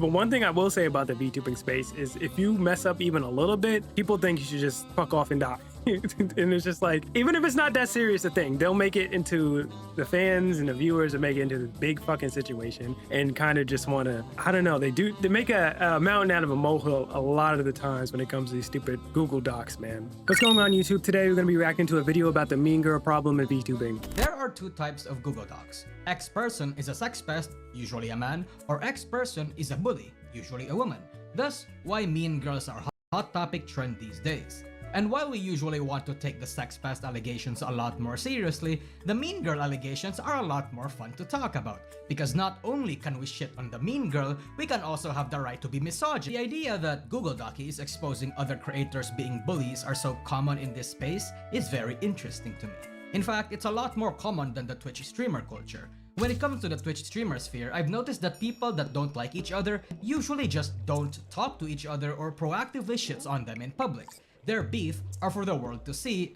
But one thing I will say about the VTubing space is if you mess up even a little bit, people think you should just fuck off and die. And it's just like, even if it's not that serious a thing, they'll make it into the fans and the viewers and make it into this big fucking situation and kind of just want to, I don't know, they make a mountain out of a molehill a lot of the times when it comes to these stupid Google Docs, man. What's going on YouTube? Today we're going to be reacting to a video about the mean girl problem in VTubing. There are two types of Google Docs. X person is a sex pest, usually a man, or X person is a bully, usually a woman. Thus, why mean girls are hot topic trend these days. And while we usually want to take the sex pest allegations a lot more seriously, the mean girl allegations are a lot more fun to talk about. Because not only can we shit on the mean girl, we can also have the right to be misogynist. The idea that Google Dockies exposing other creators being bullies are so common in this space is very interesting to me. In fact, it's a lot more common than the Twitch streamer culture. When it comes to the Twitch streamer sphere, I've noticed that people that don't like each other usually just don't talk to each other or proactively shits on them in public. Their beef are for the world to see.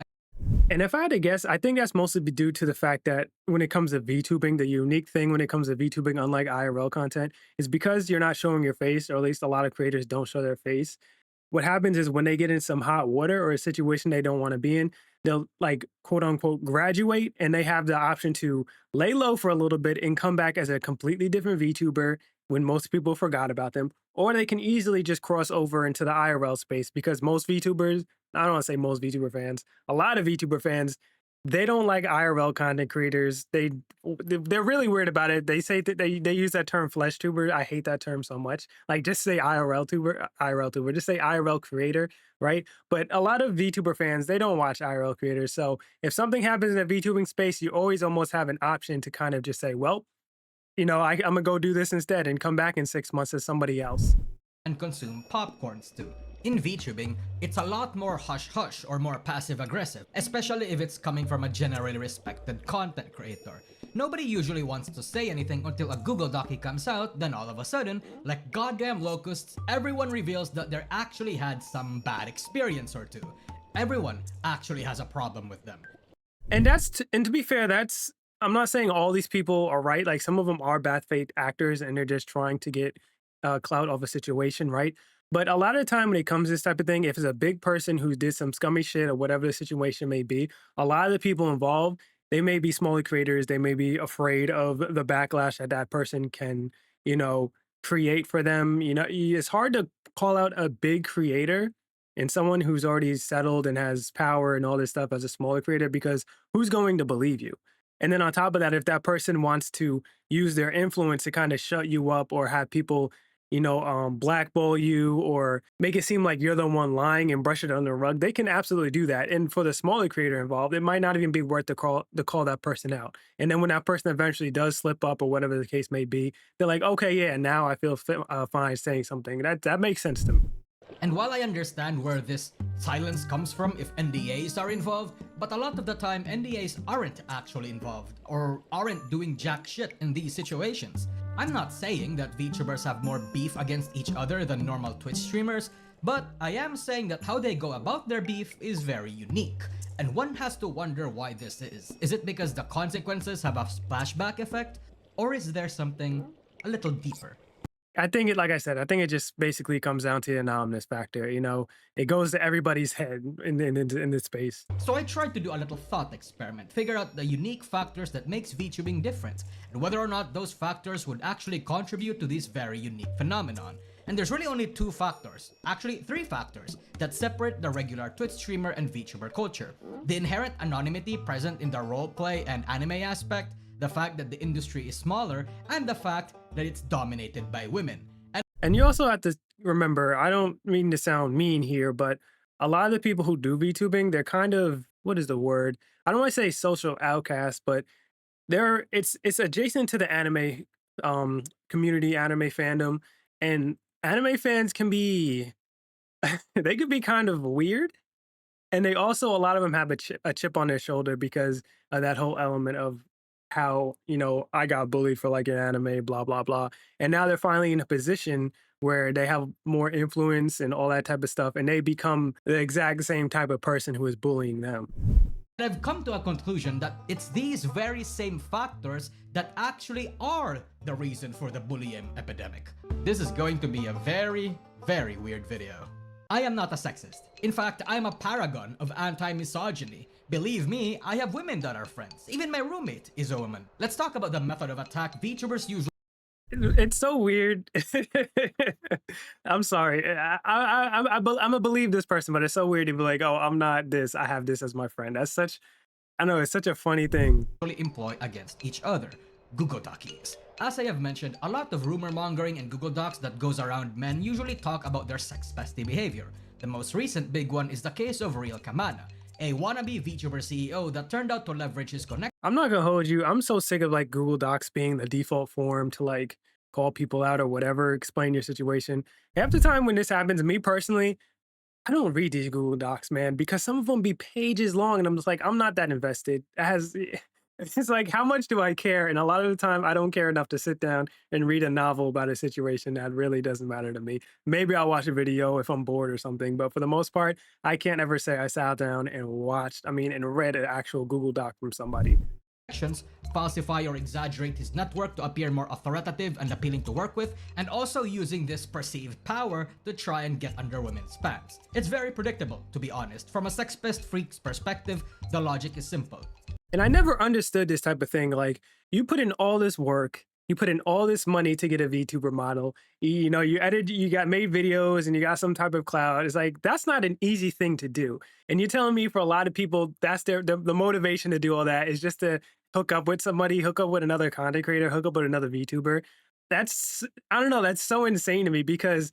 And if I had to guess, I think that's mostly due to the fact that when it comes to VTubing, the unique thing when it comes to VTubing, unlike IRL content, is because you're not showing your face, or at least a lot of creators don't show their face. What happens is when they get in some hot water or a situation they don't want to be in, they'll like quote unquote graduate, and they have the option to lay low for a little bit and come back as a completely different VTuber when most people forgot about them, or they can easily just cross over into the IRL space because most VTubers, I don't want to say most VTuber fans, a lot of VTuber fans, they don't like IRL content creators. They're really weird about it. They say that they use that term flesh tuber. I hate that term so much. Like just say IRL tuber, just say IRL creator, right? But a lot of VTuber fans, they don't watch IRL creators. So if something happens in the VTubing space, you always almost have an option to kind of just say, well, you know, I'm gonna go do this instead and come back in 6 months as somebody else. And consume popcorns too. In VTubing, it's a lot more hush-hush or more passive-aggressive, especially if it's coming from a generally respected content creator. Nobody usually wants to say anything until a Google Docky comes out, then all of a sudden, like goddamn locusts, everyone reveals that they actually had some bad experience or two. Everyone actually has a problem with them. And and to be fair, I'm not saying all these people are right. Like some of them are bad faith actors and they're just trying to get clout off a situation, right? But a lot of the time when it comes to this type of thing, if it's a big person who did some scummy shit or whatever the situation may be, a lot of the people involved, they may be smaller creators. They may be afraid of the backlash that that person can, you know, create for them. You know, it's hard to call out a big creator and someone who's already settled and has power and all this stuff as a smaller creator, because who's going to believe you? And then on top of that, if that person wants to use their influence to kind of shut you up or have people, you know, blackball you or make it seem like you're the one lying and brush it under the rug, they can absolutely do that. And for the smaller creator involved, it might not even be worth to call that person out. And then when that person eventually does slip up or whatever the case may be, they're like, okay, yeah, now I feel fine saying something. That makes sense to me. And while I understand where this silence comes from if NDAs are involved, but a lot of the time NDAs aren't actually involved or aren't doing jack shit in these situations. I'm not saying that VTubers have more beef against each other than normal Twitch streamers, but I am saying that how they go about their beef is very unique. And one has to wonder why this is. Is it because the consequences have a splashback effect? Or is there something a little deeper? I think like I said, I think it just basically comes down to the anonymous factor. You know, it goes to everybody's head in this space. So I tried to do a little thought experiment, figure out the unique factors that makes VTubing different, and whether or not those factors would actually contribute to this very unique phenomenon. And there's really only two factors, actually three factors, that separate the regular Twitch streamer and VTuber culture. The inherent anonymity present in the roleplay and anime aspect, the fact that the industry is smaller, and the fact that it's dominated by women. And you also have to remember, I don't mean to sound mean here, but a lot of the people who do VTubing, they're kind of, what is the word? I don't want to say social outcasts, but it's adjacent to the anime community, anime fandom, and anime fans can be, they could be kind of weird. And they also, a lot of them have a chip on their shoulder because of that whole element of how, you know, I got bullied for like an anime, blah, blah, blah. And now they're finally in a position where they have more influence and all that type of stuff. And they become the exact same type of person who is bullying them. I've come to a conclusion that it's these very same factors that actually are the reason for the bullying epidemic. This is going to be a very, very weird video. I am not a sexist. In fact, I'm a paragon of anti-misogyny. Believe me, I have women that are friends. Even my roommate is a woman. Let's talk about the method of attack VTubers use. It's so weird. I'm sorry. I'm a believe this person, but it's so weird to be like, oh, I'm not this. I have this as my friend. That's such. I know it's such a funny thing. Employ against each other. Google Dockies. As I have mentioned, a lot of rumor mongering and Google Docs that goes around men usually talk about their sex bestie behavior. The most recent big one is the case of Real Kamana, a wannabe VTuber CEO that turned out to leverage his connection. I'm not gonna hold you. I'm so sick of like Google Docs being the default form to like call people out or whatever, explain your situation. Half the time when this happens, me personally, I don't read these Google Docs, man, because some of them be pages long, and I'm just like, I'm not that invested. It has, it's like, how much do I care? And a lot of the time, I don't care enough to sit down and read a novel about a situation that really doesn't matter to me. Maybe I'll watch a video if I'm bored or something, but for the most part, I can't ever say I sat down and watched, and read an actual Google Doc from somebody. Falsify or exaggerate his network to appear more authoritative and appealing to work with, and also using this perceived power to try and get under women's pants. It's very predictable, to be honest. From a sex pest freak's perspective, the logic is simple. And I never understood this type of thing. Like, you put in all this work, you put in all this money to get a VTuber model. You edit, you got made videos, and you got some type of cloud. It's like that's not an easy thing to do. And you're telling me for a lot of people, that's the motivation to do all that is just to hook up with somebody, hook up with another content creator, hook up with another VTuber. That's I don't know. That's so insane to me because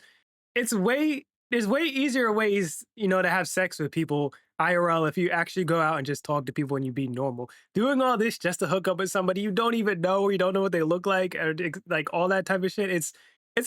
there's way easier ways, to have sex with people IRL if you actually go out and just talk to people and you be normal. Doing all this just to hook up with somebody you don't even know, or you don't know what they look like, or like all that type of shit. It's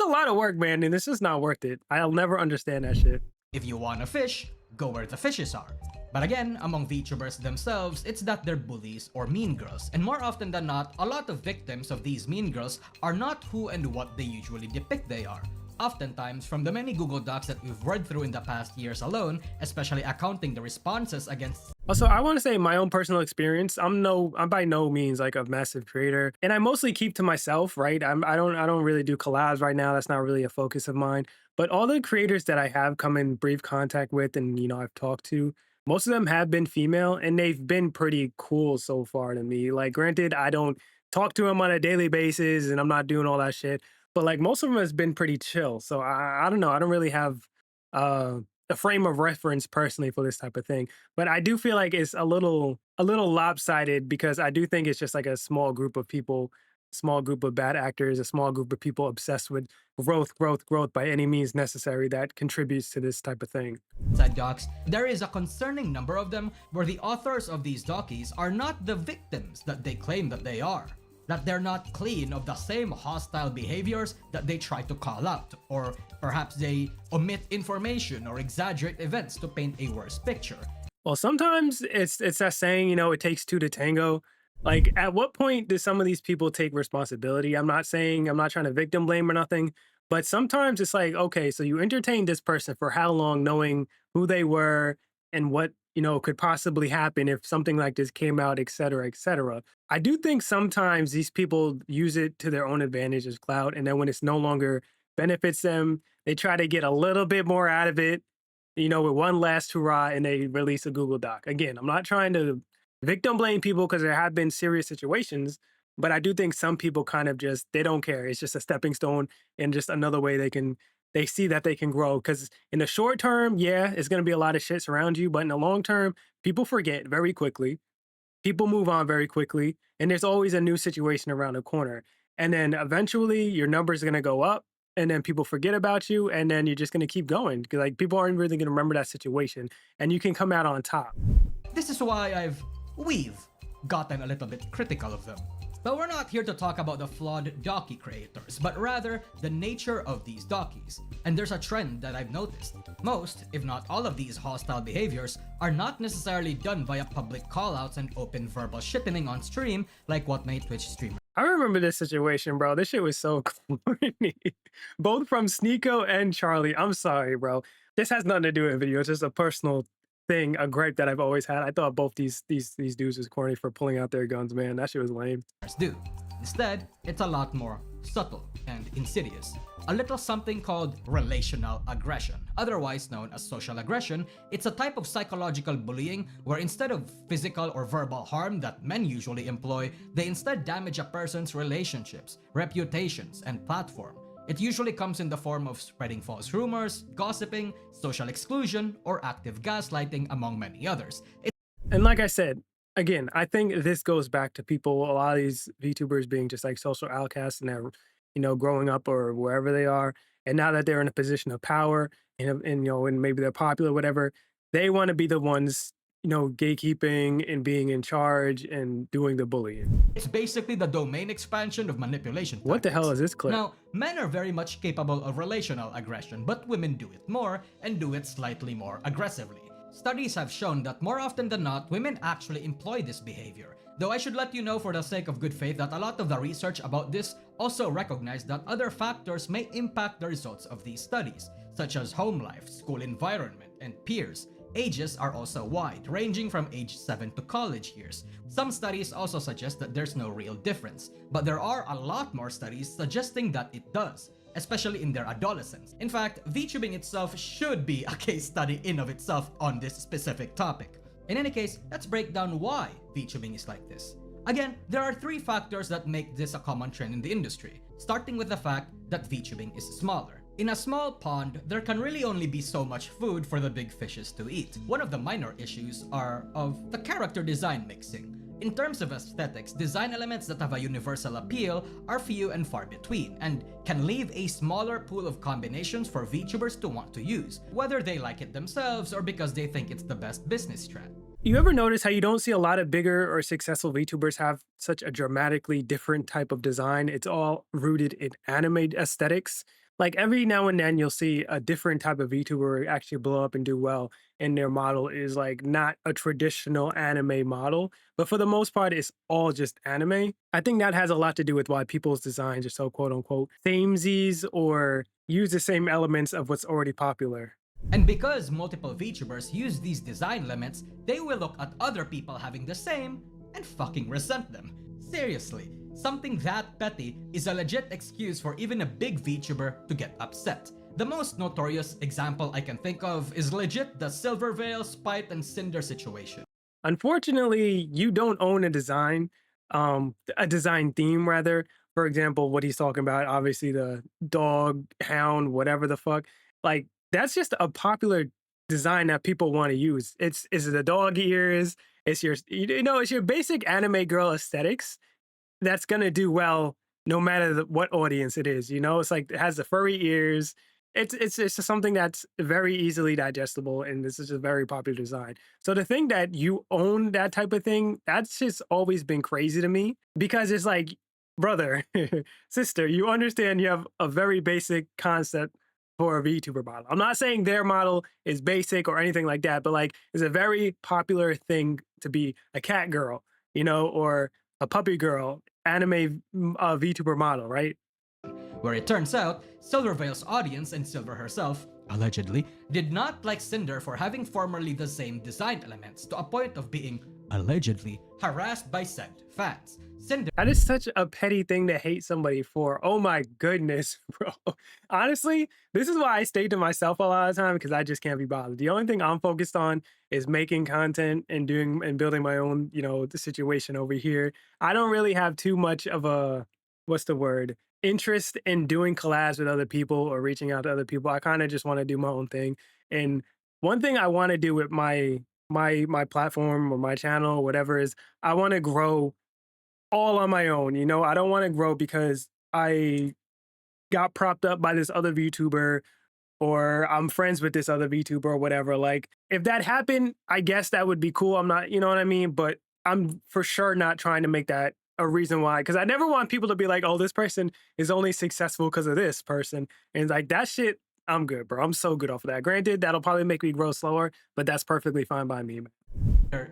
a lot of work, man, and it's just not worth it. I'll never understand that shit. If you want to fish, go where the fishes are. But again, among VTubers themselves, it's that they're bullies or mean girls. And more often than not, a lot of victims of these mean girls are not who and what they usually depict they are. Oftentimes, from the many Google Docs that we've read through in the past years alone, especially accounting the responses against. Also, I want to say my own personal experience. I'm by no means like a massive creator, and I mostly keep to myself. Right? I don't really do collabs right now. That's not really a focus of mine. But all the creators that I have come in brief contact with, and I've talked to, most of them have been female, and they've been pretty cool so far to me. Like, granted, I don't talk to them on a daily basis, and I'm not doing all that shit. But like most of them has been pretty chill. So I don't know. I don't really have uh, a frame of reference personally for this type of thing. But I do feel like it's a little lopsided because I do think it's just like a small group of people, small group of bad actors, a small group of people obsessed with growth by any means necessary that contributes to this type of thing. Side docs, there is a concerning number of them where the authors of these docies are not the victims that they claim that they are. That they're not clean of the same hostile behaviors that they try to call out, or perhaps they omit information or exaggerate events to paint a worse picture. Well, sometimes it's that saying, it takes two to tango. Like, at what point do some of these people take responsibility? I'm not saying I'm not trying to victim blame or nothing, but sometimes it's like, okay, so you entertained this person for how long, knowing who they were and what could possibly happen if something like this came out, et cetera, et cetera. I do think sometimes these people use it to their own advantage as clout, and then when it's no longer benefits them, they try to get a little bit more out of it, with one last hurrah, and they release a Google Doc. Again, I'm not trying to victim blame people because there have been serious situations, but I do think some people kind of just they don't care. It's just a stepping stone and just another way they see that they can grow. Because in the short term, yeah, it's going to be a lot of shits around you, but in the long term, people forget very quickly. People move on very quickly, and there's always a new situation around the corner. And then eventually, your numbers are going to go up, and then people forget about you, and then you're just going to keep going. 'Cause, like, people aren't really going to remember that situation, and you can come out on top. This is why we've gotten a little bit critical of them. But we're not here to talk about the flawed docky creators, but rather the nature of these dockies. And there's a trend that I've noticed. Most, if not all of these hostile behaviors are not necessarily done via public callouts and open verbal shitting on stream like what many Twitch streamers. I remember this situation, bro. This shit was so corny. Both from Sneeko and Charlie. I'm sorry, bro. This has nothing to do with video. It's just a personal thing, a gripe that I've always had. I thought both these dudes was corny for pulling out their guns, man. That shit was lame. do. Instead, it's a lot more subtle and insidious. A little something called relational aggression. Otherwise known as social aggression, it's a type of psychological bullying where instead of physical or verbal harm that men usually employ, they instead damage a person's relationships, reputations, and platform. It usually comes in the form of spreading false rumors, gossiping, social exclusion, or active gaslighting, among many others. And like I said, again, I think this goes back to people, a lot of these VTubers being just like social outcasts and they're, growing up or wherever they are. And now that they're in a position of power and maybe they're popular, whatever, they want to be the ones, gatekeeping and being in charge and doing the bullying. It's basically the domain expansion of manipulation What the hell tactics. is this clip? Now, men are very much capable of relational aggression, but women do it more and do it slightly more aggressively. Studies have shown that more often than not, women actually employ this behavior. Though I should let you know for the sake of good faith that a lot of the research about this also recognize that other factors may impact the results of these studies, such as home life, school environment, and peers. Ages are also wide, ranging from age 7 to college years. Some studies also suggest that there's no real difference, but there are a lot more studies suggesting that it does, especially in their adolescence. In fact, VTubing itself should be a case study in of itself on this specific topic. In any case, let's break down why VTubing is like this. Again, there are three factors that make this a common trend in the industry, starting with the fact that VTubing is smaller. In a small pond, there can really only be so much food for the big fishes to eat. One of the minor issues are of the character design mixing. In terms of aesthetics, design elements that have a universal appeal are few and far between, and can leave a smaller pool of combinations for VTubers to want to use, whether they like it themselves or because they think it's the best business trend. You ever notice how you don't see a lot of bigger or successful VTubers have such a dramatically different type of design? It's all rooted in anime aesthetics. Like every now and then you'll see a different type of VTuber actually blow up and do well, and their model is like not a traditional anime model, but for the most part, it's all just anime. I think that has a lot to do with why people's designs are so quote unquote samesies or use the same elements of what's already popular. And because multiple VTubers use these design elements, they will look at other people having the same and fucking resent them. Seriously, something that petty is a legit excuse for even a big VTuber to get upset. The most notorious example I can think of is legit the Silverveil, Spite, and Cinder situation. Unfortunately, you don't own a design theme rather. For example, what he's talking about, obviously the dog, hound, whatever the fuck. Like that's just a popular design that people want to use. It's the dog ears, it's your basic anime girl aesthetics that's gonna do well no matter what audience it is. It's like it has the furry ears. It's just something that's very easily digestible, and this is a very popular design. So to think that you own that type of thing, that's just always been crazy to me because it's like, brother, sister, you understand you have a very basic concept for a VTuber model. I'm not saying their model is basic or anything like that, but like it's a very popular thing to be a cat girl, or a puppy girl, anime VTuber model, right? Where it turns out, Silverveil's audience and Silver herself, allegedly, did not like Cinder for having formerly the same design elements to a point of being, allegedly, harassed by said fans. Cinder That is such a petty thing to hate somebody for. Oh my goodness, bro. Honestly, this is why I stay to myself a lot of the time because I just can't be bothered. The only thing I'm focused on is making content and doing and building my own, the situation over here. I don't really have too much of a, what's the word, interest in doing collabs with other people or reaching out to other people. I kind of just want to do my own thing. And one thing I want to do with my platform or my channel, whatever, is I want to grow all on my own. I don't want to grow because I got propped up by this other VTuber or I'm friends with this other VTuber or whatever. Like, if that happened, I guess that would be cool. I'm not, you know what I mean? But I'm for sure not trying to make that a reason why, because I never want people to be like, oh, this person is only successful because of this person. And like that shit, I'm good, bro. I'm so good off of that. Granted, that'll probably make me grow slower, but that's perfectly fine by me, man.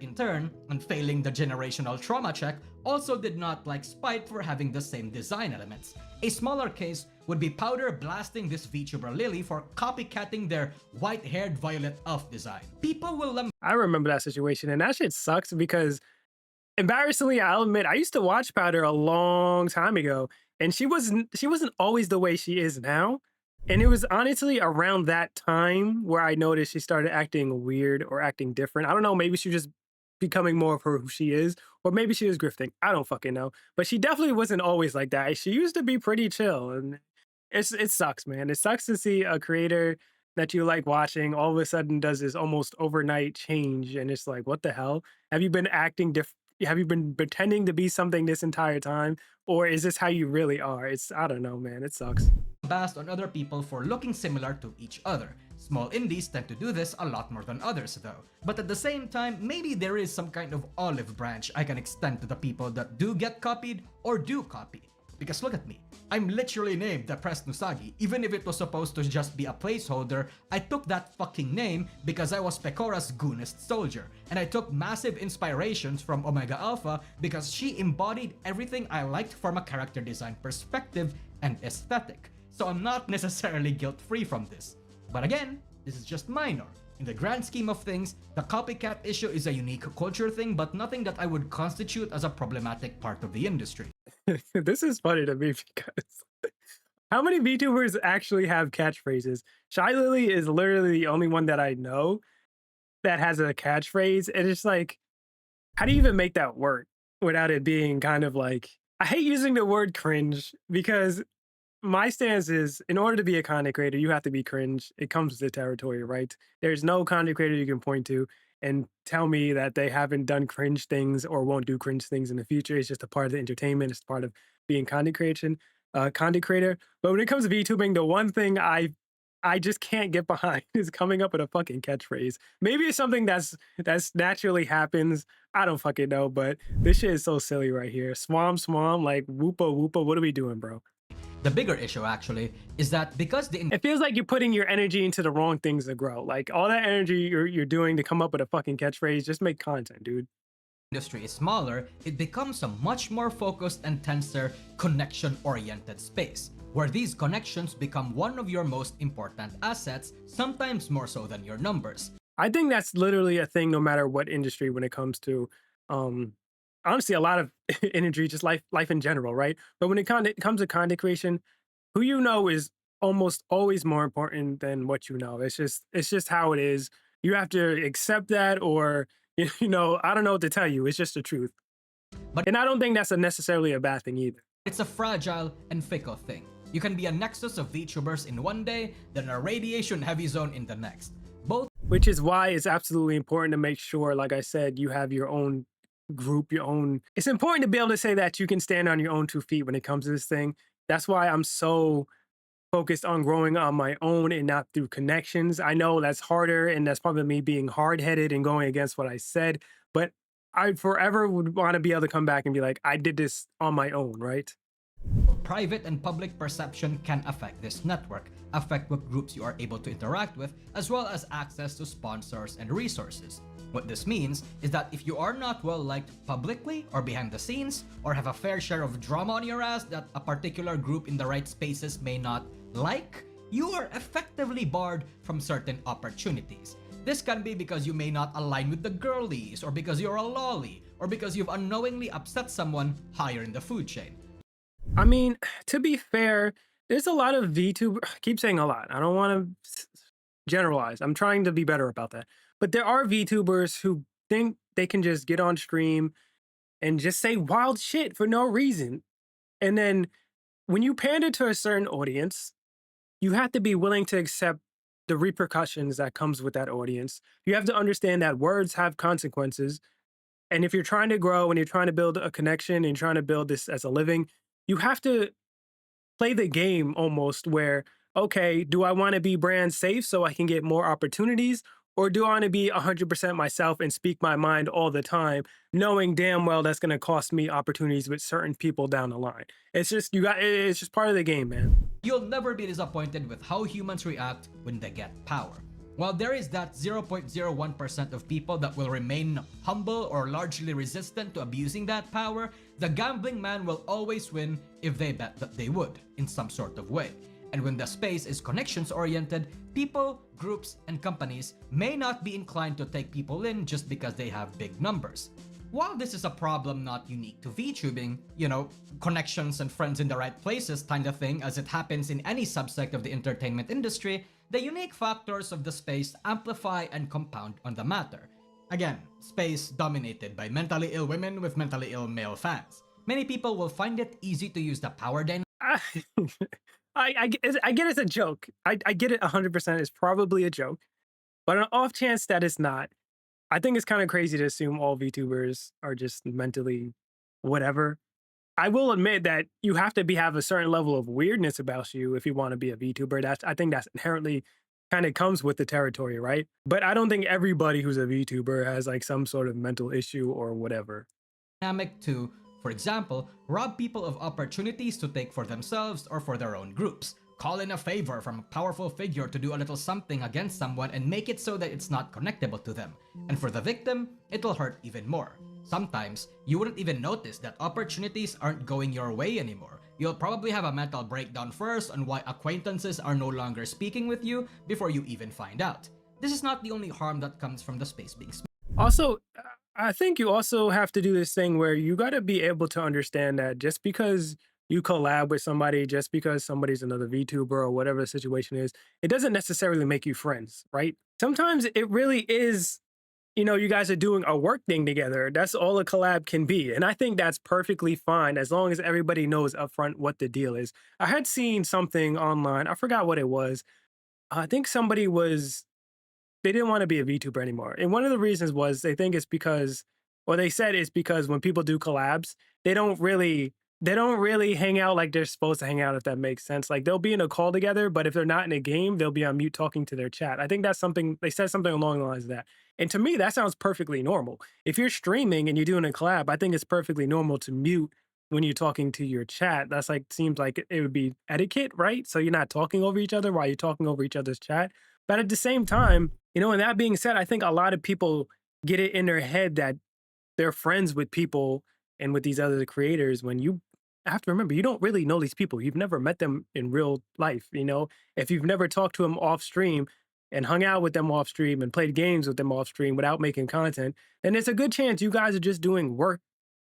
in turn, and failing the generational trauma check, also did not like Spite for having the same design elements. A smaller case would be Powder blasting this VTuber Lily for copycatting their white-haired Violet Elf design. People will I remember that situation, and that shit sucks because embarrassingly, I'll admit I used to watch Powder a long time ago, and she wasn't always the way she is now. And it was honestly around that time where I noticed she started acting weird or acting different. I don't know, maybe she was just becoming more of her who she is, or maybe she was grifting. I don't fucking know. But she definitely wasn't always like that. She used to be pretty chill, and it sucks, man. It sucks to see a creator that you like watching all of a sudden does this almost overnight change, and it's like, what the hell? Have you been acting different? Have you been pretending to be something this entire time, or is this how you really are? It's I don't know, man. It sucks. lambast on other people for looking similar to each other. Small indies tend to do this a lot more than others though. But at the same time, maybe there is some kind of olive branch I can extend to the people that do get copied or do copy. Because look at me, I'm literally named the Press Nusagi. Even if it was supposed to just be a placeholder, I took that fucking name because I was Pecora's goonest soldier. And I took massive inspirations from Omega Alpha because she embodied everything I liked from a character design perspective and aesthetic. So I'm not necessarily guilt-free from this. But again, this is just minor. In the grand scheme of things, the copycat issue is a unique culture thing, but nothing that I would constitute as a problematic part of the industry. This is funny to me because how many VTubers actually have catchphrases? Shy Lily is literally the only one that I know that has a catchphrase. And it's like, how do you even make that work without it being kind of like, I hate using the word cringe because my stance is in order to be a content creator, you have to be cringe. It comes with the territory, right? There's no content creator you can point to and tell me that they haven't done cringe things or won't do cringe things in the future. It's just a part of the entertainment. It's part of being content creator. But when it comes to VTubing, the one thing I just can't get behind is coming up with a fucking catchphrase. Maybe it's something that's naturally happens. I don't fucking know, but this shit is so silly right here. Swam swam, like whoopa whoopa. What are we doing, bro? The bigger issue actually is that because the It feels like you're putting your energy into the wrong things to grow. Like all that energy you're doing to come up with a fucking catchphrase, just make content, dude. industry is smaller, it becomes a much more focused and tenser, connection-oriented space, where these connections become one of your most important assets, sometimes more so than your numbers. I think that's literally a thing no matter what industry when it comes to um honestly a lot of energy, just life in general, right? But when it comes to content creation, who you know is almost always more important than what you know. It's just how it is. You have to accept that or I don't know what to tell you. It's just the truth. But And I don't think that's necessarily a bad thing either. it's a fragile and fickle thing. You can be a nexus of VTubers in one day, then a radiation-heavy zone in the next. Both Which is why it's absolutely important to make sure, like I said, you have your own group, your own. It's important to be able to say that you can stand on your own 2 feet when it comes to this thing. That's why I'm so focused on growing on my own and not through connections. I know that's harder, and that's probably me being hard headed and going against what I said, but I forever would want to be able to come back and be like, I did this on my own, right? private and public perception can affect this network, affect what groups you are able to interact with, as well as access to sponsors and resources. What this means is that if you are not well liked publicly or behind the scenes, or have a fair share of drama on your ass that a particular group in the right spaces may not like, you are effectively barred from certain opportunities. This can be because you may not align with the girlies, or because you're a lolly, or because you've unknowingly upset someone higher in the food chain. I mean, to be fair, there's a lot of VTuber. I keep saying a lot. I don't want to generalize. I'm trying to be better about that. But there are VTubers who think they can just get on stream and just say wild shit for no reason. And then when you pander to a certain audience, you have to be willing to accept the repercussions that comes with that audience. You have to understand that words have consequences. And if you're trying to grow and you're trying to build a connection and trying to build this as a living, you have to play the game almost where, okay, do I want to be brand safe so I can get more opportunities? Or do I want to be 100% myself and speak my mind all the time, knowing damn well that's going to cost me opportunities with certain people down the line? It's just part of the game, man. You'll never be disappointed with how humans react when they get power. While there is that 0.01% of people that will remain humble or largely resistant to abusing that power, the gambling man will always win if they bet that they would, in some sort of way. And when the space is connections oriented, people, groups, and companies may not be inclined to take people in just because they have big numbers. While this is a problem not unique to VTubing, connections and friends in the right places kind of thing, as it happens in any subsect of the entertainment industry, the unique factors of the space amplify and compound on the matter. Again, space dominated by mentally ill women with mentally ill male fans. Many people will find it easy to use the power dynamic. I, I get it's a joke. I get it 100%. It's probably a joke. But on an off chance that it's not, I think it's kind of crazy to assume all VTubers are just mentally whatever. I will admit that you have to have a certain level of weirdness about you if you want to be a VTuber. I think that's inherently kind of comes with the territory, right? But I don't think everybody who's a VTuber has like some sort of mental issue or whatever. Dynamic to, for example, rob people of opportunities to take for themselves or for their own groups. Call in a favor from a powerful figure to do a little something against someone and make it so that it's not connectable to them. And for the victim, it'll hurt even more. Sometimes, you wouldn't even notice that opportunities aren't going your way anymore. You'll probably have a mental breakdown first on why acquaintances are no longer speaking with you before you even find out. This is not the only harm that comes from the space being small. Also, I think you also have to do this thing where you got to be able to understand that just because you collab with somebody, just because somebody's another VTuber or whatever the situation is, it doesn't necessarily make you friends, right? Sometimes it really is, you guys are doing a work thing together. That's all a collab can be. And I think that's perfectly fine as long as everybody knows upfront what the deal is. I had seen something online, I forgot what it was. I think they didn't want to be a VTuber anymore. And one of the reasons was they think it's because, or they said it's because when people do collabs, they don't really hang out like they're supposed to hang out, if that makes sense. Like they'll be in a call together, but if they're not in a game, they'll be on mute talking to their chat. I think that's something they said something along the lines of that. And to me, that sounds perfectly normal. If you're streaming and you're doing a collab, I think it's perfectly normal to mute when you're talking to your chat. That's like seems like it would be etiquette, right? So you're not talking over each other while you're talking over each other's chat. But at the same time, and that being said, I think a lot of people get it in their head that they're friends with people and with these other creators when you have to remember you don't really know these people. You've never met them in real life. If you've never talked to them off stream and hung out with them off stream and played games with them off stream without making content, then it's a good chance you guys are just doing work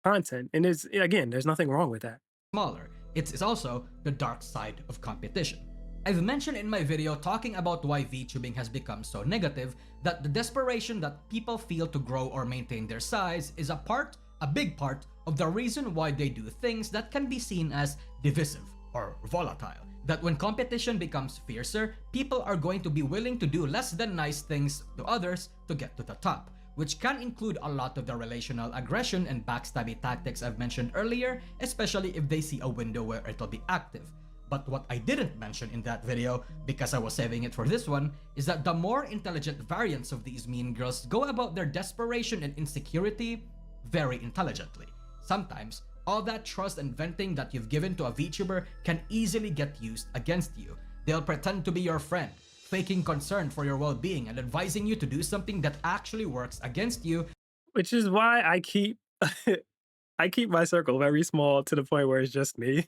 content. And there's nothing wrong with that. Smaller. It's also the dark side of competition. I've mentioned in my video talking about why VTubing has become so negative that the desperation that people feel to grow or maintain their size is a big part of the reason why they do things that can be seen as divisive or volatile. That when competition becomes fiercer, people are going to be willing to do less than nice things to others to get to the top, which can include a lot of the relational aggression and backstabby tactics I've mentioned earlier, especially if they see a window where it'll be active. But what I didn't mention in that video, because I was saving it for this one, is that the more intelligent variants of these mean girls go about their desperation and insecurity very intelligently. Sometimes, all that trust and venting that you've given to a VTuber can easily get used against you. They'll pretend to be your friend, faking concern for your well-being and advising you to do something that actually works against you. Which is why I keep I keep my circle very small to the point where it's just me.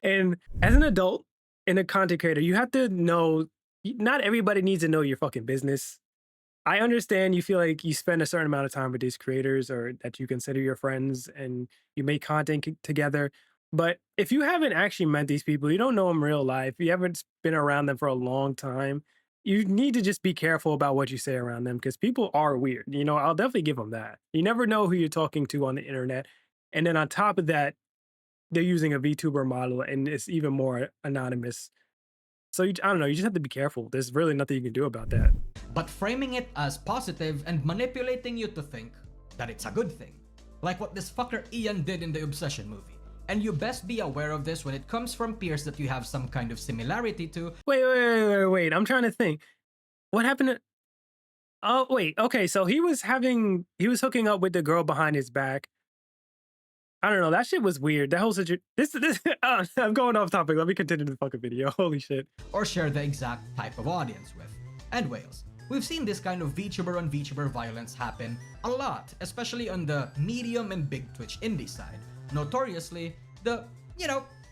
And as an adult and a content creator, you have to know not everybody needs to know your fucking business. I understand you feel like you spend a certain amount of time with these creators or that you consider your friends and you make content together. But if you haven't actually met these people, you don't know them in real life, you haven't been around them for a long time, you need to just be careful about what you say around them because people are weird. I'll definitely give them that. You never know who you're talking to on the internet. And then on top of that, they're using a VTuber model and it's even more anonymous. So I don't know, you just have to be careful. There's really nothing you can do about that. But framing it as positive and manipulating you to think that it's a good thing. Like what this fucker Ian did in the Obsession movie. And you best be aware of this when it comes from peers that you have some kind of similarity to. Wait. I'm trying to think. What happened to... Oh, wait. Okay, so he was hooking up with the girl behind his back. I don't know. That shit was weird. That whole situation. I'm going off topic. Let me continue the fucking video. Holy shit. Or share the exact type of audience with. and whales. We've seen this kind of VTuber on VTuber violence happen a lot, especially on the medium and big Twitch indie side. Notoriously, the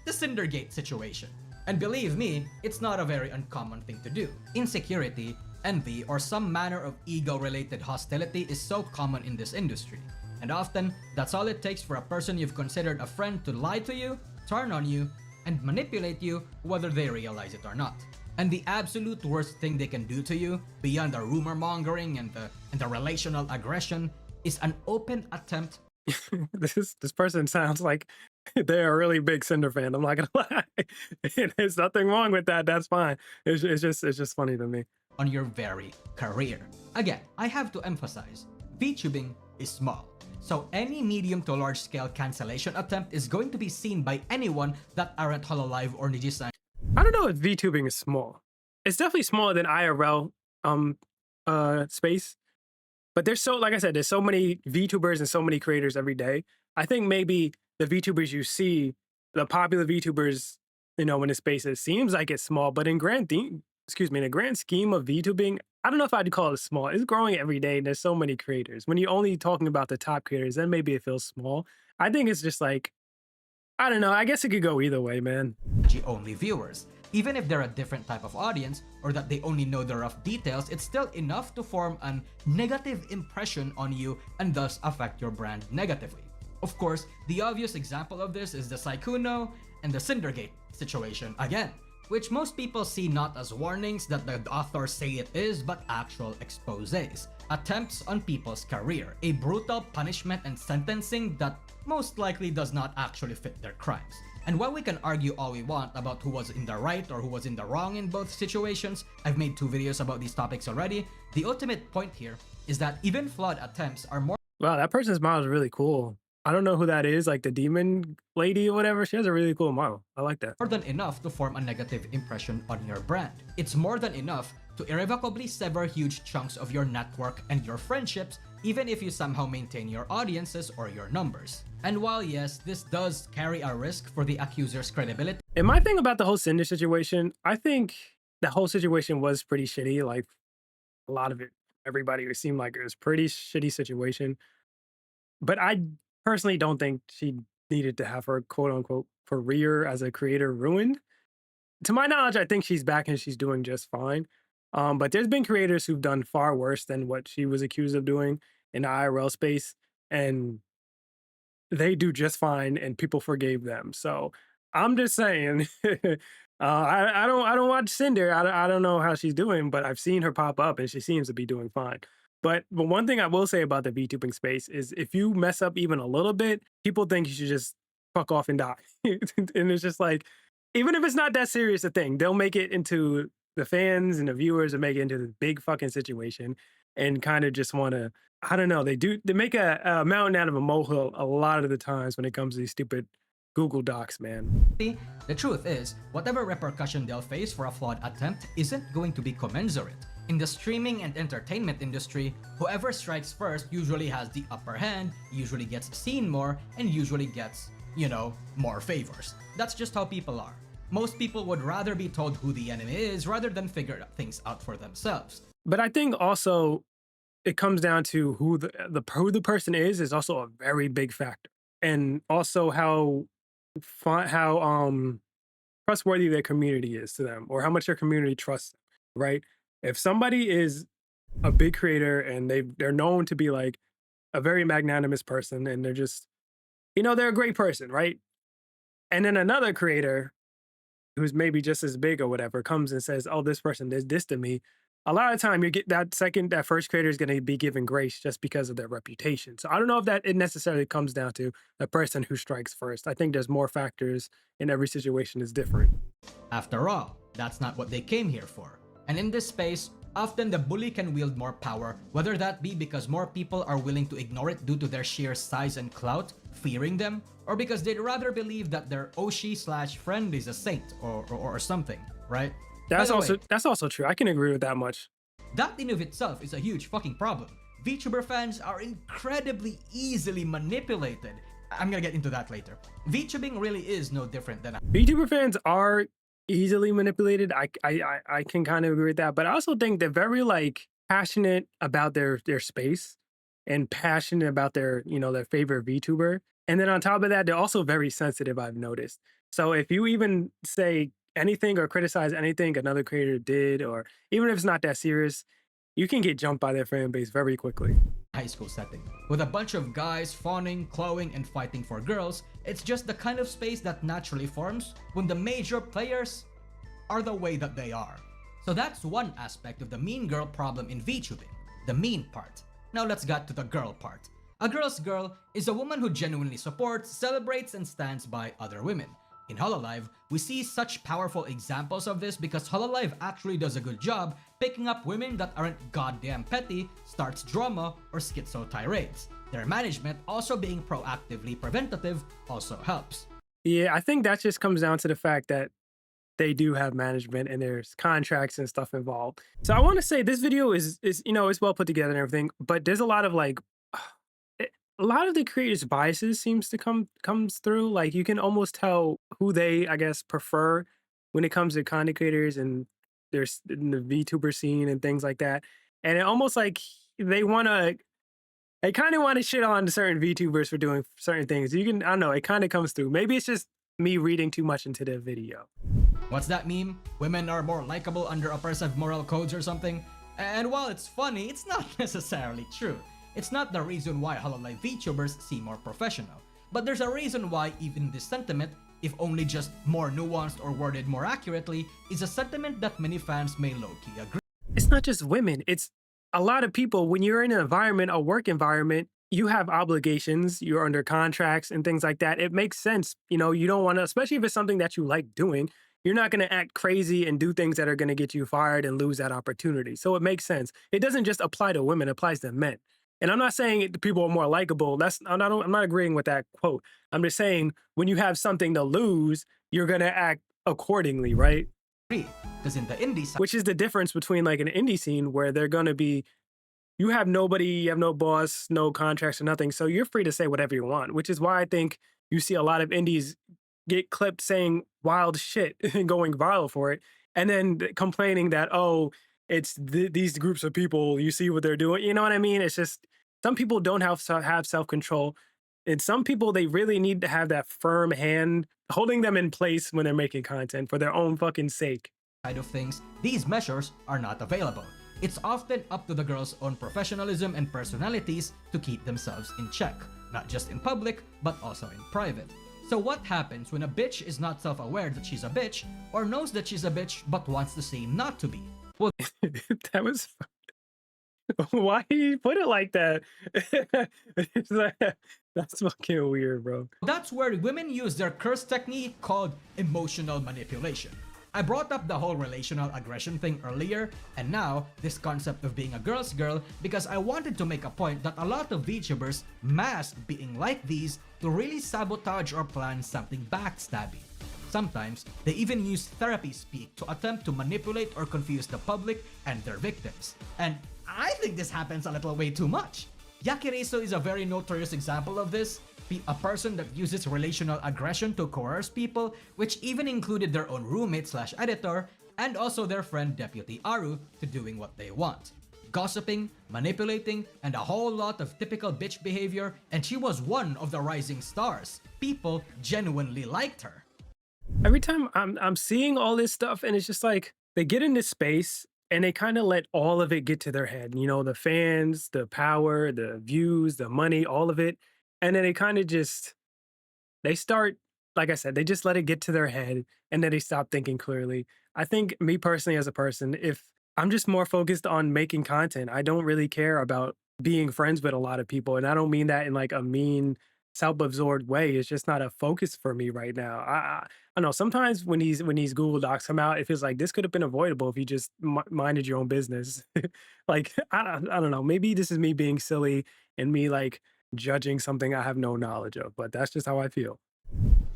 Cindergate situation. And believe me, it's not a very uncommon thing to do. Insecurity, envy, or some manner of ego-related hostility is so common in this industry. And often, that's all it takes for a person you've considered a friend to lie to you, turn on you, and manipulate you whether they realize it or not. And the absolute worst thing they can do to you, beyond the rumor mongering and the relational aggression, is an open attempt. This person sounds like they're a really big Cinder fan. I'm not gonna lie. There's nothing wrong with that. That's fine. It's just funny to me. On your very career. Again, I have to emphasize, VTubing is small. So any medium to large scale cancellation attempt is going to be seen by anyone that aren't Hololive or Nijisan. I don't know if VTubing is small. It's definitely smaller than IRL space. But there's like I said, there's so many VTubers and so many creators every day. I think maybe the VTubers you see, the popular VTubers, in the space, it seems like it's small, but in the grand scheme of VTubing, I don't know if I'd call it small. It's growing every day, and there's so many creators. When you're only talking about the top creators, then maybe it feels small. I think it's just like, I don't know. I guess it could go either way, man. Only viewers. Even if they're a different type of audience, or that they only know the rough details, it's still enough to form a negative impression on you and thus affect your brand negatively. Of course, the obvious example of this is the Saikuno and the Cindergate situation again, which most people see not as warnings that the authors say it is, but actual exposés. Attempts on people's career, a brutal punishment and sentencing that most likely does not actually fit their crimes. And while we can argue all we want about who was in the right or who was in the wrong in both situations, I've made 2 videos about these topics already, the ultimate point here is that even flawed attempts are more— Wow, that person's model is really cool. I don't know who that is, like the demon lady or whatever. She has a really cool model. I like that. more than enough to form a negative impression on your brand. It's more than enough to irrevocably sever huge chunks of your network and your friendships, even if you somehow maintain your audiences or your numbers. And while yes, this does carry a risk for the accuser's credibility— And my thing about the whole Cinder situation, I think the whole situation was pretty shitty. Like a lot of it, everybody, it seemed like it was pretty shitty situation. But I personally don't think she needed to have her quote unquote career as a creator ruined. To my knowledge, I think she's back and she's doing just fine. But there's been creators who've done far worse than what she was accused of doing in the IRL space, and they do just fine, and people forgave them. So I'm just saying, I don't watch Cinder. I don't know how she's doing, but I've seen her pop up, and she seems to be doing fine. But one thing I will say about the VTubing space is if you mess up even a little bit, people think you should just fuck off and die. And it's just like, even if it's not that serious a thing, they'll make it into the fans and the viewers and make it into this big fucking situation and kind of just want to, I don't know, they make a mountain out of a molehill a lot of the times when it comes to these stupid Google Docs, man. the truth is, whatever repercussion they'll face for a flawed attempt isn't going to be commensurate. In the streaming and entertainment industry, whoever strikes first usually has the upper hand, usually gets seen more, and usually gets, more favors. That's just how people are. Most people would rather be told who the enemy is rather than figure things out for themselves. But I think also it comes down to who the person is also a very big factor, and also how trustworthy their community is to them, or how much their community trusts them, right? If somebody is a big creator and they're known to be like a very magnanimous person, and they're just, they're a great person, right? And then another creator who's maybe just as big or whatever comes and says, "Oh, this person did this to me." A lot of time, you get that first creator is going to be given grace just because of their reputation. So I don't know if it necessarily comes down to the person who strikes first. I think there's more factors, and every situation is different. After all, that's not what they came here for. And in this space, often the bully can wield more power, whether that be because more people are willing to ignore it due to their sheer size and clout, fearing them, or because they'd rather believe that their Oshi/friend is a saint or something, right? That's also true. I can agree with that much. That in of itself is a huge fucking problem. VTuber fans are incredibly easily manipulated. I'm gonna get into that later. VTubing really is no different than VTuber fans are easily manipulated. I can kind of agree with that, but I also think they're very like passionate about their space and passionate about their their favorite VTuber. And then on top of that, they're also very sensitive. I've noticed. So if you even say anything or criticize anything another creator did, or even if it's not that serious, you can get jumped by their fan base very quickly. High school setting. With a bunch of guys fawning, clawing, and fighting for girls, it's just the kind of space that naturally forms when the major players are the way that they are. So that's one aspect of the mean girl problem in VTubing, the mean part. Now let's get to the girl part. A girl's girl is a woman who genuinely supports, celebrates, and stands by other women. In Hololive, we see such powerful examples of this because Hololive actually does a good job picking up women that aren't goddamn petty, starts drama, or schizo tirades. Their management also being proactively preventative also helps. Yeah, I think that just comes down to the fact that they do have management and there's contracts and stuff involved. So I want to say this video is it's well put together and everything, but there's a lot of like a lot of the creators' biases seems to comes through. Like you can almost tell who they, I guess, prefer when it comes to content creators and there's in the VTuber scene and things like that. And it almost like they wanna they kind of want to shit on certain VTubers for doing certain things. You can, I don't know, it kind of comes through. Maybe it's just me reading too much into the video. What's that meme? Women are more likable under oppressive moral codes or something? And while it's funny, it's not necessarily true. It's not the reason why Hololive VTubers seem more professional. But there's a reason why even this sentiment, if only just more nuanced or worded more accurately, is a sentiment that many fans may low-key agree. It's not just women, it's a lot of people. When you're in an environment, a work environment, you have obligations, you're under contracts and things like that. It makes sense. You don't want to, especially if it's something that you like doing, you're not going to act crazy and do things that are going to get you fired and lose that opportunity. So it makes sense. It doesn't just apply to women, it applies to men. And I'm not saying people are more likable. I'm not agreeing with that quote. I'm just saying when you have something to lose, you're going to act accordingly, right? Because in the indie side, Which is the difference between like an indie scene where they're going to be, you have nobody, you have no boss, no contracts or nothing. So you're free to say whatever you want, which is why I think you see a lot of indies get clipped saying wild shit and going viral for it. And then complaining that, oh, it's these groups of people, you see what they're doing. You know what I mean? It's just, some people don't have self-control. And some people, they really need to have that firm hand holding them in place when they're making content for their own fucking sake. of things, these measures are not available. It's often up to the girls' own professionalism and personalities to keep themselves in check, not just in public, but also in private. So what happens when a bitch is not self-aware that she's a bitch, or knows that she's a bitch but wants to seem not to be? Well, That was why did you put it like that? It's like, that's fucking weird, bro. that's where women use their curse technique called emotional manipulation. I brought up the whole relational aggression thing earlier, and now this concept of being a girl's girl because I wanted to make a point that a lot of VTubers mask being like these to really sabotage or plan something backstabby. Sometimes, they even use therapy speak to attempt to manipulate or confuse the public and their victims. And I think this happens a little way too much. Yakireso is a very notorious example of this. A person that uses relational aggression to coerce people, which even included their own roommate/editor and also their friend Deputy Aru to doing what they want. Gossiping, manipulating, and a whole lot of typical bitch behavior, and she was one of the rising stars. People genuinely liked her. Every time I'm seeing all this stuff, and it's just like they get in this space and they kind of let all of it get to their head. The fans, the power, the views, the money, all of it. And then they kind of just they start, like I said, they just let it get to their head and then they stop thinking clearly. I think me personally as a person, if I'm just more focused on making content, I don't really care about being friends with a lot of people. And I don't mean that in like a mean, self-absorbed way. It's just not a focus for me right now. I know sometimes when these Google Docs come out, it feels like this could have been avoidable if you just minded your own business. Like I don't know. Maybe this is me being silly and me like judging something I have no knowledge of, but that's just how I feel.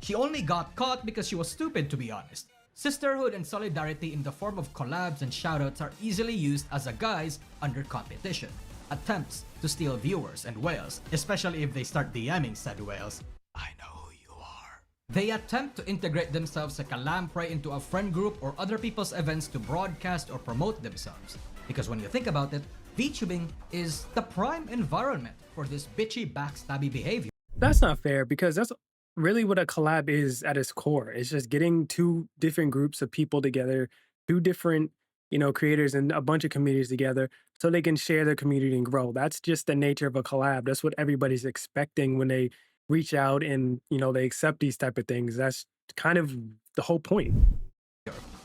She only got caught because she was stupid, to be honest. Sisterhood and solidarity in the form of collabs and shoutouts are easily used as a guise under competition. Attempts to steal viewers and whales, especially if they start DMing said whales. I know who you are. They attempt to integrate themselves like a lamprey into a friend group or other people's events to broadcast or promote themselves. Because when you think about it, VTubing is the prime environment for this bitchy backstabby behavior. That's not fair because that's really what a collab is at its core. It's just getting two different groups of people together, two different, creators and a bunch of communities together so they can share their community and grow. That's just the nature of a collab. That's what everybody's expecting when they reach out and, they accept these type of things. That's kind of the whole point.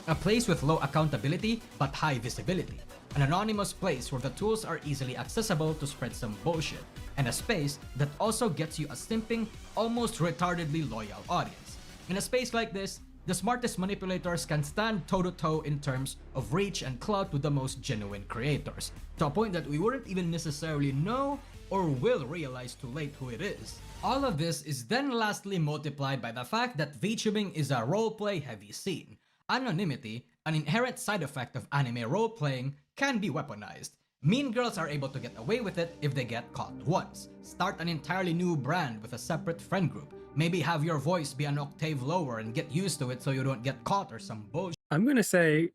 A place with low accountability but high visibility. An anonymous place where the tools are easily accessible to spread some bullshit. And a space that also gets you a simping, almost retardedly loyal audience. In a space like this, the smartest manipulators can stand toe-to-toe in terms of reach and clout with the most genuine creators, to a point that we wouldn't even necessarily know or will realize too late who it is. All of this is then lastly multiplied by the fact that VTubing is a roleplay heavy scene. Anonymity, an inherent side effect of anime role-playing, can be weaponized. Mean girls are able to get away with it if they get caught once. Start an entirely new brand with a separate friend group. Maybe have your voice be an octave lower and get used to it so you don't get caught or some bullshit. I'm going to say,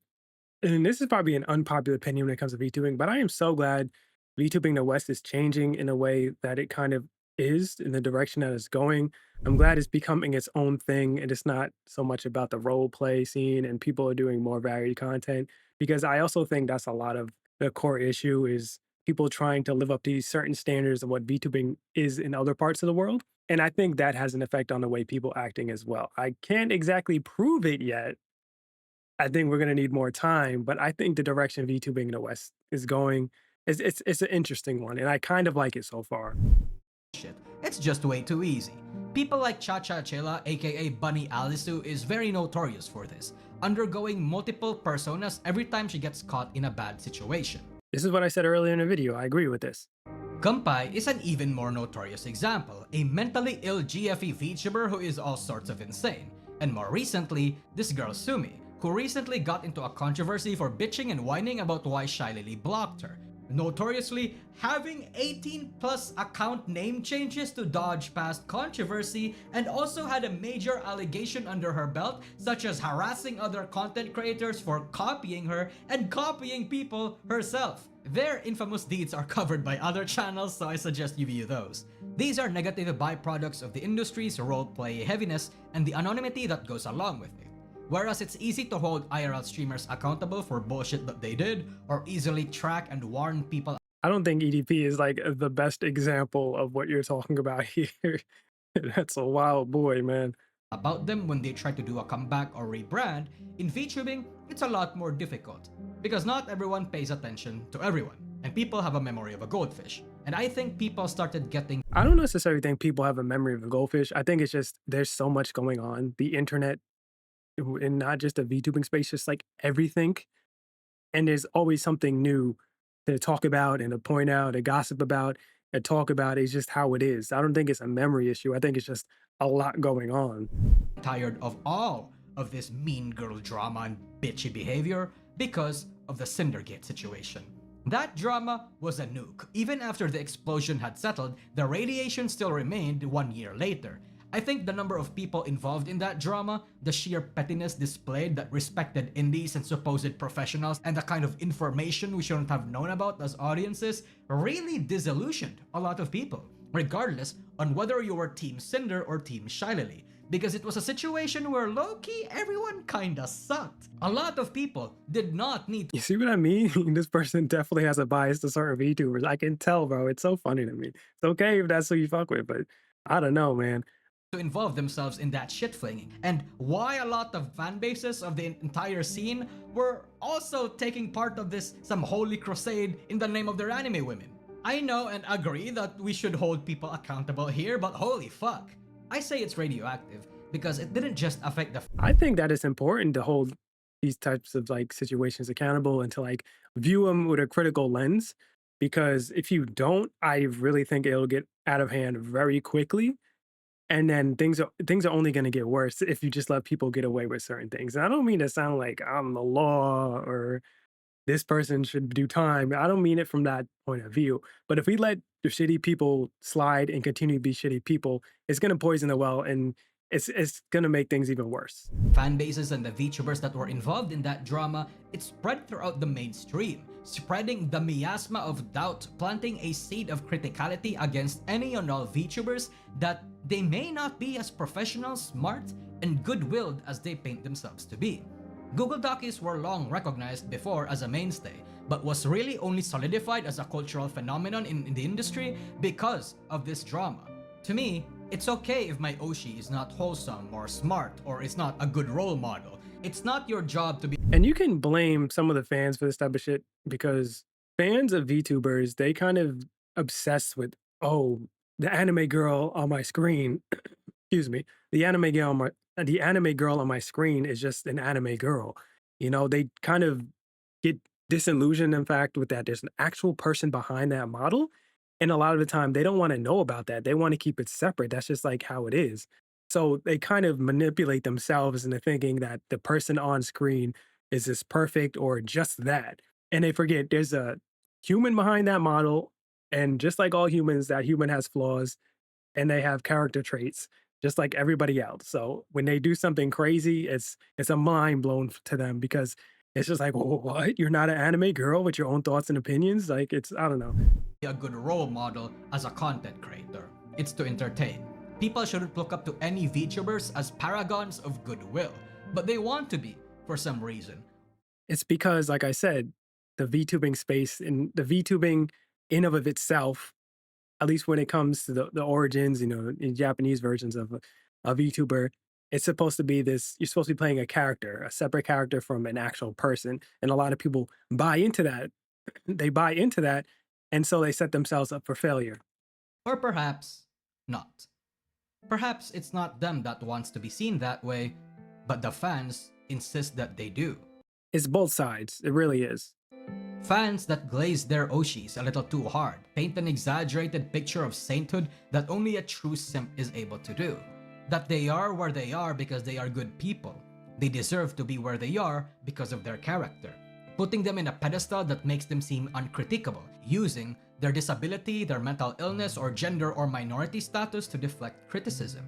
and this is probably an unpopular opinion when it comes to VTubing, but I am so glad VTubing the West is changing in a way that it kind of is in the direction that it's going. I'm glad it's becoming its own thing and it's not so much about the role play scene and people are doing more varied content because I also think that's a lot of the core issue is people trying to live up to these certain standards of what VTubing is in other parts of the world. And I think that has an effect on the way people acting as well. I can't exactly prove it yet. I think we're gonna need more time, but I think the direction VTubing in the West is going it's an interesting one, and I kind of like it so far. It's just way too easy. People like Cha Cha Chela, aka Bunny Alisu, is very notorious for this, undergoing multiple personas every time she gets caught in a bad situation. This is what I said earlier in the video. I agree with this. Gunpai is an even more notorious example, a mentally ill GFE VTuber who is all sorts of insane. And more recently, this girl Sumi, who recently got into a controversy for bitching and whining about why Shy Lily blocked her, notoriously having 18 plus account name changes to dodge past controversy, and also had a major allegation under her belt such as harassing other content creators for copying her and copying people herself. Their infamous deeds are covered by other channels, so I suggest you view those. These are negative byproducts of the industry's roleplay heaviness and the anonymity that goes along with it. Whereas it's easy to hold IRL streamers accountable for bullshit that they did, or easily track and warn people I don't think EDP is like the best example of what you're talking about here. That's a wild boy, man. about them when they try to do a comeback or rebrand, in VTubing, it's a lot more difficult. Because not everyone pays attention to everyone, and people have a memory of a goldfish. And I think people started getting I don't necessarily think people have a memory of a goldfish. I think it's just there's so much going on. The internet and not just the VTubing space, just like everything. And there's always something new to talk about and to point out, to gossip about, and talk about. It's just how it is. I don't think it's a memory issue. I think it's just a lot going on. tired of all of this mean girl drama and bitchy behavior because of the Cindergate situation. That drama was a nuke. Even after the explosion had settled, the radiation still remained 1 year later. I think the number of people involved in that drama, the sheer pettiness displayed that respected indies and supposed professionals, and the kind of information we shouldn't have known about as audiences, really disillusioned a lot of people, regardless on whether you were Team Cinder or Team Shylily, because it was a situation where low-key everyone kinda sucked. A lot of people did not need You see what I mean? This person definitely has a bias to certain VTubers. I can tell, bro. It's so funny to me. It's okay if that's who you fuck with, but I don't know, man. to involve themselves in that shit flinging, and why a lot of fan bases of the entire scene were also taking part of this some holy crusade in the name of their anime women. I know and agree that we should hold people accountable here, but holy fuck. I say it's radioactive because it didn't just affect the I think that it's important to hold these types of like situations accountable and to like view them with a critical lens. Because if you don't, I really think it'll get out of hand very quickly. And then things are only going to get worse if you just let people get away with certain things. And I don't mean to sound like I'm the law or this person should do time. I don't mean it from that point of view. But if we let the shitty people slide and continue to be shitty people, it's going to poison the well. And it's gonna make things even worse. Fan bases and the VTubers that were involved in that drama, it spread throughout the mainstream, spreading the miasma of doubt, planting a seed of criticality against any and all VTubers that they may not be as professional, smart, and good-willed as they paint themselves to be. Google Dockies were long recognized before as a mainstay, but was really only solidified as a cultural phenomenon in the industry because of this drama. To me, it's okay if my Oshi is not wholesome or smart or is not a good role model. It's not your job to be. And you can blame some of the fans for this type of shit because fans of VTubers, they kind of obsessed with, oh, the anime girl on my screen, excuse me, the anime girl on my screen is just an anime girl. You know, they kind of get disillusioned, in fact, with that there's an actual person behind that model. And a lot of the time, they don't want to know about that. They want to keep it separate. That's just like how it is. So they kind of manipulate themselves into thinking that the person on screen is this perfect or just that. And they forget there's a human behind that model. And just like all humans, that human has flaws and they have character traits just like everybody else. So when they do something crazy, it's a mind blown to them because it's just like, what? You're not an anime girl with your own thoughts and opinions? Like it's I don't know. A good role model as a content creator. It's to entertain. People shouldn't look up to any VTubers as paragons of goodwill, but they want to be for some reason. It's because, like I said, the VTubing space and the VTubing in of itself, at least when it comes to the origins, you know, in Japanese versions of a VTuber, it's supposed to be this, you're supposed to be playing a character, a separate character from an actual person. And a lot of people buy into that. They buy into that. And so they set themselves up for failure. Or perhaps not. Perhaps it's not them that wants to be seen that way, but the fans insist that they do. It's both sides. It really is. Fans that glaze their Oshis a little too hard, paint an exaggerated picture of sainthood that only a true simp is able to do. That they are where they are because they are good people. They deserve to be where they are because of their character. Putting them in a pedestal that makes them seem uncritiquable, using their disability, their mental illness, or gender or minority status to deflect criticism.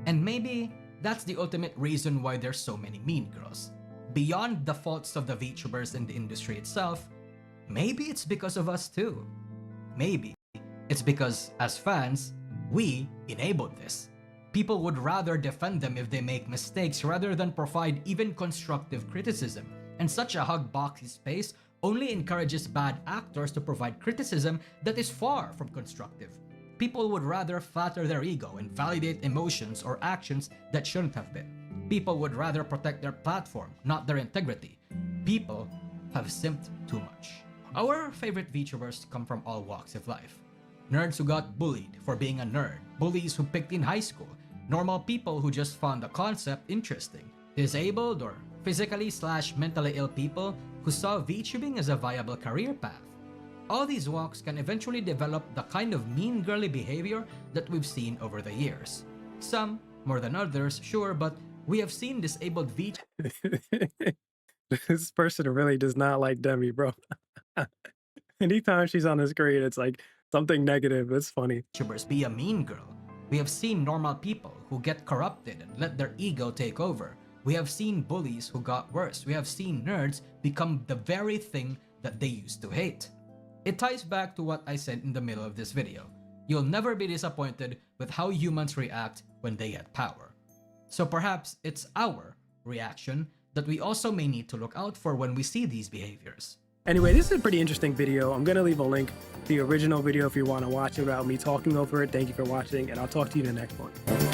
And maybe that's the ultimate reason why there's so many mean girls. Beyond the faults of the VTubers in the industry itself, maybe it's because of us too. Maybe it's because, as fans, we enabled this. People would rather defend them if they make mistakes rather than provide even constructive criticism. And such a hug-boxy space only encourages bad actors to provide criticism that is far from constructive. People would rather flatter their ego and validate emotions or actions that shouldn't have been. People would rather protect their platform, not their integrity. People have simped too much. Our favorite VTubers come from all walks of life. Nerds who got bullied for being a nerd, bullies who picked in high school, normal people who just found the concept interesting, disabled or physically/mentally ill people who saw VTubing as a viable career path. All these walks can eventually develop the kind of mean girly behavior that we've seen over the years. Some more than others, sure, but we have seen disabled This person really does not like Demi, bro. Anytime she's on the screen, it's like something negative. It's funny. VTubers be a mean girl. We have seen normal people who get corrupted and let their ego take over. We have seen bullies who got worse. We have seen nerds become the very thing that they used to hate. It ties back to what I said in the middle of this video. You'll never be disappointed with how humans react when they get power. So perhaps it's our reaction that we also may need to look out for when we see these behaviors. Anyway, this is a pretty interesting video. I'm going to leave a link to the original video if you want to watch it without me talking over it. Thank you for watching, and I'll talk to you in the next one.